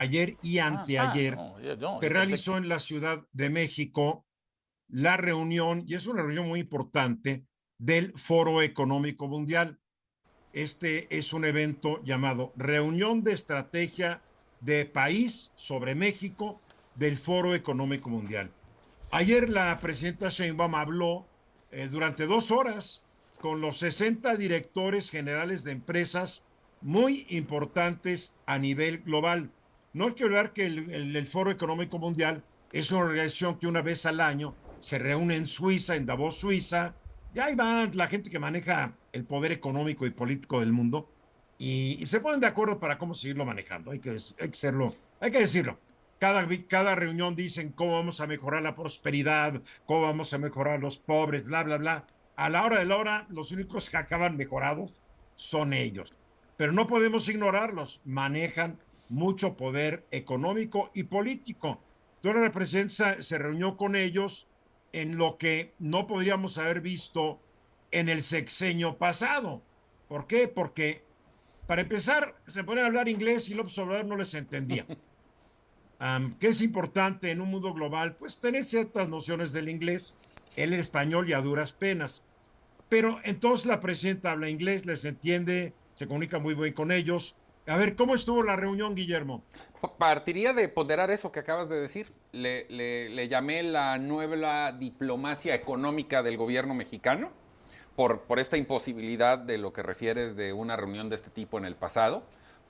ayer y anteayer, No, no, se yo pensé. realizó en la Ciudad de México la reunión, y es una reunión muy importante, del Foro Económico Mundial. Este es un evento llamado Reunión de Estrategia de País sobre México del Foro Económico Mundial. Ayer la presidenta Sheinbaum habló durante 2 horas con los 60 directores generales de empresas muy importantes a nivel global. No hay que olvidar que el Foro Económico Mundial es una organización que una vez al año se reúne en Suiza, en Davos, Suiza, y ahí va la gente que maneja el poder económico y político del mundo y se ponen de acuerdo para cómo seguirlo manejando. Hay que decirlo. Cada reunión dicen cómo vamos a mejorar la prosperidad, cómo vamos a mejorar los pobres, bla, bla, bla. A la hora de la hora, los únicos que acaban mejorados son ellos. Pero no podemos ignorarlos. Manejan mucho poder económico y político. Entonces la presidencia se reunió con ellos en lo que no podríamos haber visto en el sexenio pasado. ¿Por qué? Porque, para empezar, se ponen a hablar inglés y López Obrador no les entendía. Que es importante en un mundo global, pues tener ciertas nociones del inglés, el español y a duras penas. Pero entonces la presidenta habla inglés, les entiende, se comunica muy bien con ellos. A ver, ¿cómo estuvo la reunión, Guillermo? Partiría de ponderar eso que acabas de decir. Le llamé la nueva diplomacia económica del gobierno mexicano por esta imposibilidad de lo que refieres de una reunión de este tipo en el pasado.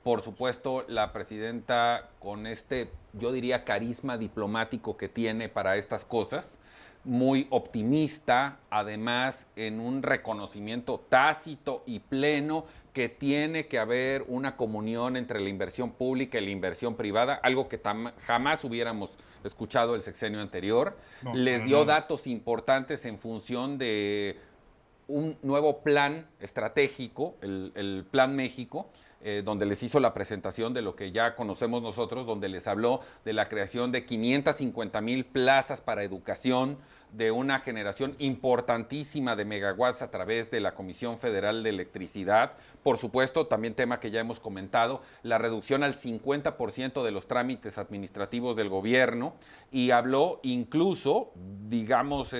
Por supuesto, la presidenta con este, yo diría, carisma diplomático que tiene para estas cosas, muy optimista, además en un reconocimiento tácito y pleno que tiene que haber una comunión entre la inversión pública y la inversión privada, algo que jamás hubiéramos escuchado el sexenio anterior. No, Les para dio nada. datos importantes en función de un nuevo plan estratégico, el Plan México, donde les hizo la presentación de lo que ya conocemos nosotros, donde les habló de la creación de 550,000 plazas para educación, de una generación importantísima de megawatts a través de la Comisión Federal de Electricidad. Por supuesto, también tema que ya hemos comentado, la reducción al 50% de los trámites administrativos del gobierno, y habló incluso, digamos,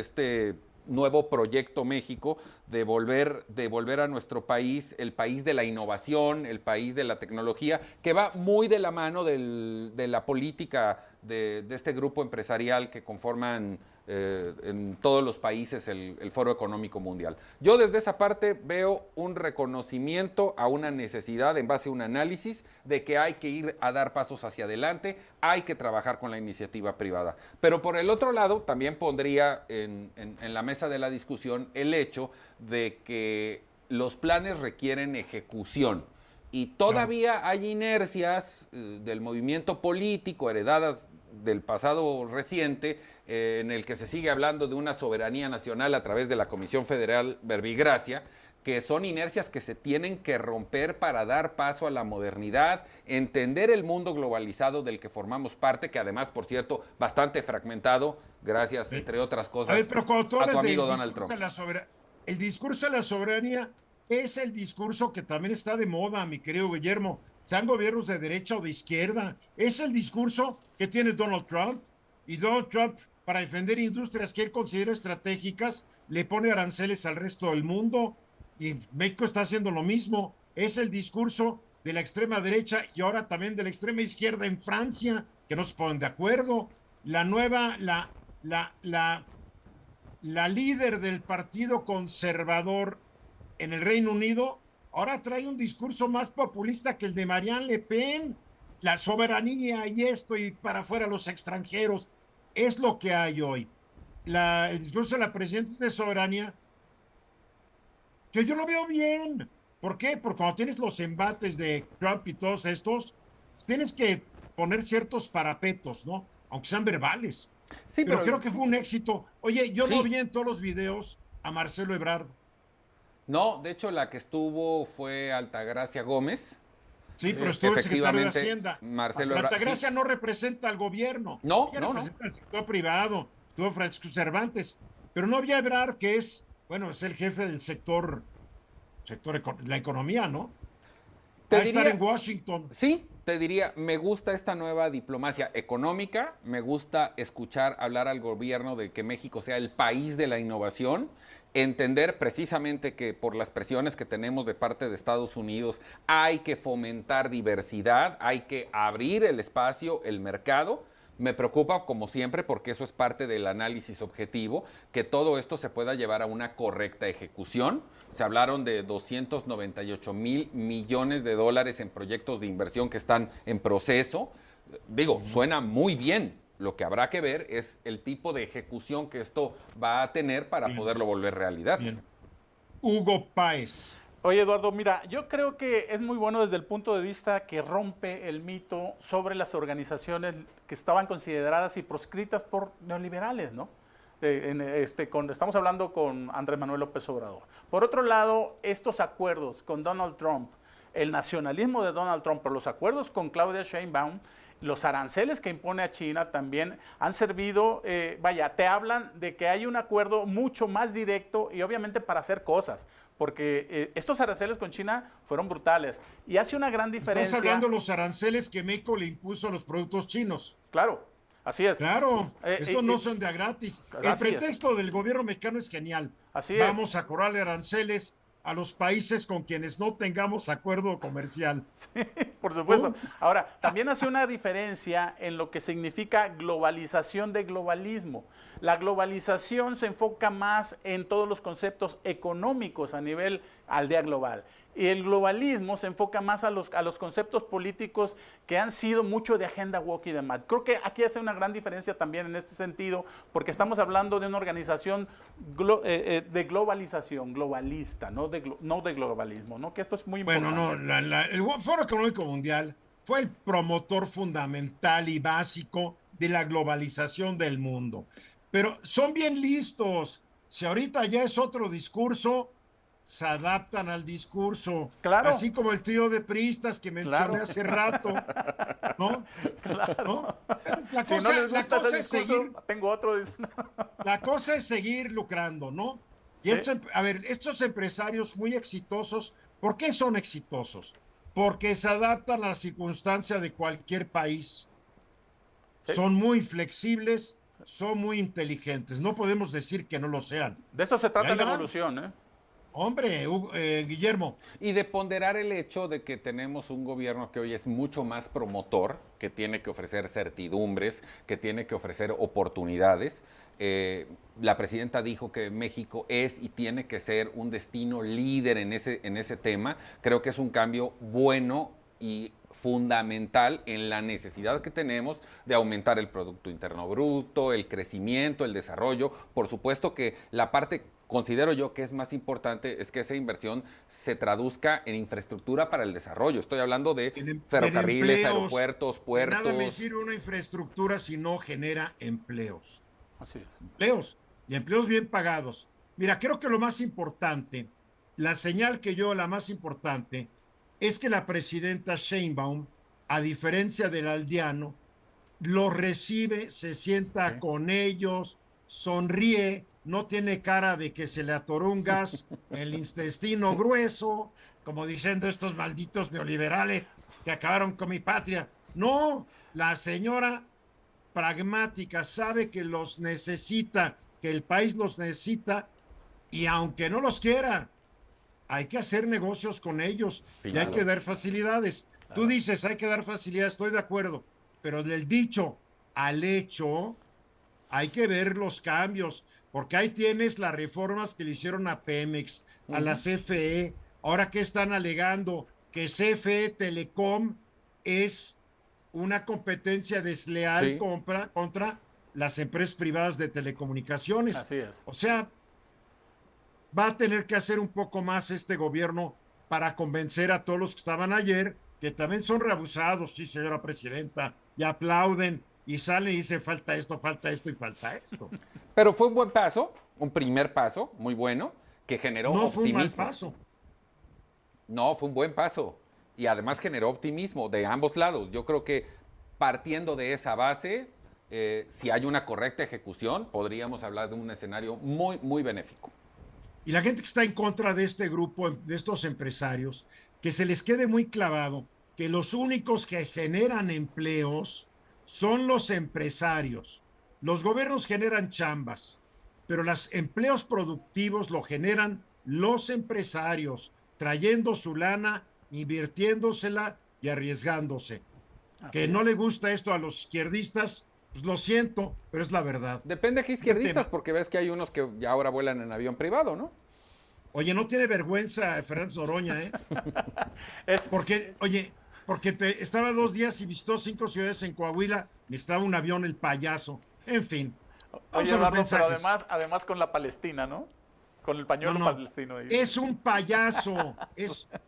nuevo proyecto México de volver a nuestro país el país de la innovación, el país de la tecnología, que va muy de la mano de la política de este grupo empresarial que conforman en todos los países el Foro Económico Mundial. Yo desde esa parte veo un reconocimiento a una necesidad en base a un análisis de que hay que ir a dar pasos hacia adelante, hay que trabajar con la iniciativa privada. Pero por el otro lado, también pondría en la mesa de la discusión el hecho de que los planes requieren ejecución. Y Claro. todavía hay inercias del movimiento político heredadas del pasado reciente, en el que se sigue hablando de una soberanía nacional a través de la Comisión Federal Verbigracia, que son inercias que se tienen que romper para dar paso a la modernidad, entender el mundo globalizado del que formamos parte, que además, por cierto, bastante fragmentado, gracias, ¿Sí? entre otras A ver, cosas, pero cuando tú a tu hablas amigo del Donald discurso Trump. de la soberanía, el discurso de la soberanía es el discurso que también está de moda, mi querido Guillermo, sean gobiernos de derecha o de izquierda. Es el discurso que tiene Donald Trump, y Donald Trump, para defender industrias que él considera estratégicas, le pone aranceles al resto del mundo, y México está haciendo lo mismo. Es el discurso de la extrema derecha y ahora también de la extrema izquierda en Francia, que no se ponen de acuerdo. La nueva, la, la líder del Partido Conservador en el Reino Unido ahora trae un discurso más populista que el de Marianne Le Pen. La soberanía y esto y para afuera los extranjeros. Es lo que hay hoy. El discurso de la presidenta de soberanía, que yo lo veo bien. ¿Por qué? Porque cuando tienes los embates de Trump y todos estos, tienes que poner ciertos parapetos, ¿no? Aunque sean verbales. Sí, Pero pero creo que fue un éxito. Oye, yo no sí. vi en todos los videos a Marcelo Ebrard. No, de hecho la que estuvo fue Altagracia Gómez. Sí, pero estuvo el secretario de Efectivamente, Hacienda. Marcelo Pero Ebrard. Sí. Altagracia no representa al gobierno. No, Ella no, no. representa al sector privado. Estuvo Francisco Cervantes. Pero no había Ebrard, que es, bueno, es el jefe del sector la economía, ¿no? Va Te a estar en diría, Washington. sí, te diría, me gusta esta nueva diplomacia económica, me gusta escuchar hablar al gobierno de que México sea el país de la innovación, entender precisamente que por las presiones que tenemos de parte de Estados Unidos hay que fomentar diversidad, hay que abrir el espacio, el mercado. Me preocupa, como siempre, porque eso es parte del análisis objetivo, que todo esto se pueda llevar a una correcta ejecución. Se hablaron de 298,000 millones de dólares en proyectos de inversión que están en proceso. Digo, suena muy bien. Lo que habrá que ver es el tipo de ejecución que esto va a tener para Bien, poderlo volver realidad. bien. Hugo Páez. Oye, Eduardo, mira, yo creo que es muy bueno desde el punto de vista que rompe el mito sobre las organizaciones que estaban consideradas y proscritas por neoliberales, ¿no? Estamos hablando con Andrés Manuel López Obrador. Por otro lado, estos acuerdos con Donald Trump, el nacionalismo de Donald Trump, pero los acuerdos con Claudia Sheinbaum, los aranceles que impone a China también han servido, te hablan de que hay un acuerdo mucho más directo y obviamente para hacer cosas, porque estos aranceles con China fueron brutales y hace una gran diferencia. Estás hablando de los aranceles que México le impuso a los productos chinos. Claro, así es. Claro, estos no son de a gratis. El pretexto del gobierno mexicano es genial. Así Vamos a cobrarle aranceles a los países con quienes no tengamos acuerdo comercial. Sí, por supuesto. Ahora, también hace una diferencia en lo que significa globalización de globalismo. La globalización se enfoca más en todos los conceptos económicos a nivel aldea global. Y el globalismo se enfoca más a los conceptos políticos que han sido mucho de agenda woke y demás. Creo que aquí hace una gran diferencia también en este sentido, porque estamos hablando de una organización de globalización, globalista, no de globalismo, ¿no? Que esto es muy importante. Bueno, no, el Foro Económico Mundial fue el promotor fundamental y básico de la globalización del mundo. Pero son bien listos. Si ahorita ya es otro discurso, se adaptan al discurso. Claro. Así como el trío de priistas que mencioné hace rato. ¿No? Claro. ¿No? Si no les gusta ese discurso, tengo otro. La cosa es seguir lucrando, ¿no? Y ¿Sí? a ver, estos empresarios muy exitosos, ¿por qué son exitosos? Porque se adaptan a la circunstancia de cualquier país. Sí. Son muy flexibles, son muy inteligentes. No podemos decir que no lo sean. De eso se trata la van. evolución, ¿eh? Hombre, Guillermo. Y de ponderar el hecho de que tenemos un gobierno que hoy es mucho más promotor, que tiene que ofrecer certidumbres, que tiene que ofrecer oportunidades. La presidenta dijo que México es y tiene que ser un destino líder en ese tema. Creo que es un cambio bueno y fundamental en la necesidad que tenemos de aumentar el Producto Interno Bruto, el crecimiento, el desarrollo. Por supuesto que la parte, considero yo, que es más importante es que esa inversión se traduzca en infraestructura para el desarrollo. Estoy hablando de ferrocarriles, empleos, aeropuertos, puertos. De nada me sirve una infraestructura si no genera empleos. Así es. Empleos, y empleos bien pagados. Mira, creo que lo más importante, la más importante, es que la presidenta Sheinbaum, a diferencia del aldeano, los recibe, se sienta con ellos, sonríe, no tiene cara de que se le atoró un gas en el intestino grueso, como diciendo estos malditos neoliberales que acabaron con mi patria. No, la señora pragmática sabe que los necesita, que el país los necesita, y aunque no los quiera, hay que hacer negocios con ellos, sí, y hay que dar facilidades. Claro. Tú dices, hay que dar facilidades, estoy de acuerdo, pero del dicho al hecho hay que ver los cambios, porque ahí tienes las reformas que le hicieron a Pemex, a la CFE, ahora que están alegando que CFE Telecom es una competencia desleal, sí, contra las empresas privadas de telecomunicaciones. Así es. O sea, va a tener que hacer un poco más este gobierno para convencer a todos los que estaban ayer, que también son reabusados, sí, señora presidenta, y aplauden y salen y dicen falta esto y falta esto. Pero fue un buen paso, un primer paso muy bueno, que generó optimismo. No fue un mal paso. No, fue un buen paso. Y además generó optimismo de ambos lados. Yo creo que partiendo de esa base, si hay una correcta ejecución, podríamos hablar de un escenario muy, muy benéfico. Y la gente que está en contra de este grupo, de estos empresarios, que se les quede muy clavado que los únicos que generan empleos son los empresarios. Los gobiernos generan chambas, pero los empleos productivos lo generan los empresarios, trayendo su lana, invirtiéndosela y arriesgándose. Que no le gusta esto a los izquierdistas, pues lo siento, pero es la verdad. Depende de qué izquierdistas, porque ves que hay unos que ya ahora vuelan en avión privado, ¿no? Oye, no tiene vergüenza Fernández Noroña, ¿eh? Porque, oye, porque estaba 2 días y visitó 5 ciudades en Coahuila, necesitaba un avión el payaso. En fin. Oye, Eduardo, pero además con la Palestina, ¿no? Con el pañuelo palestino. Ahí. Es un payaso.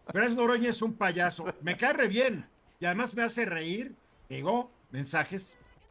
Fernández Noroña es un payaso. Me cae re bien. Y además me hace reír. Llegó mensajes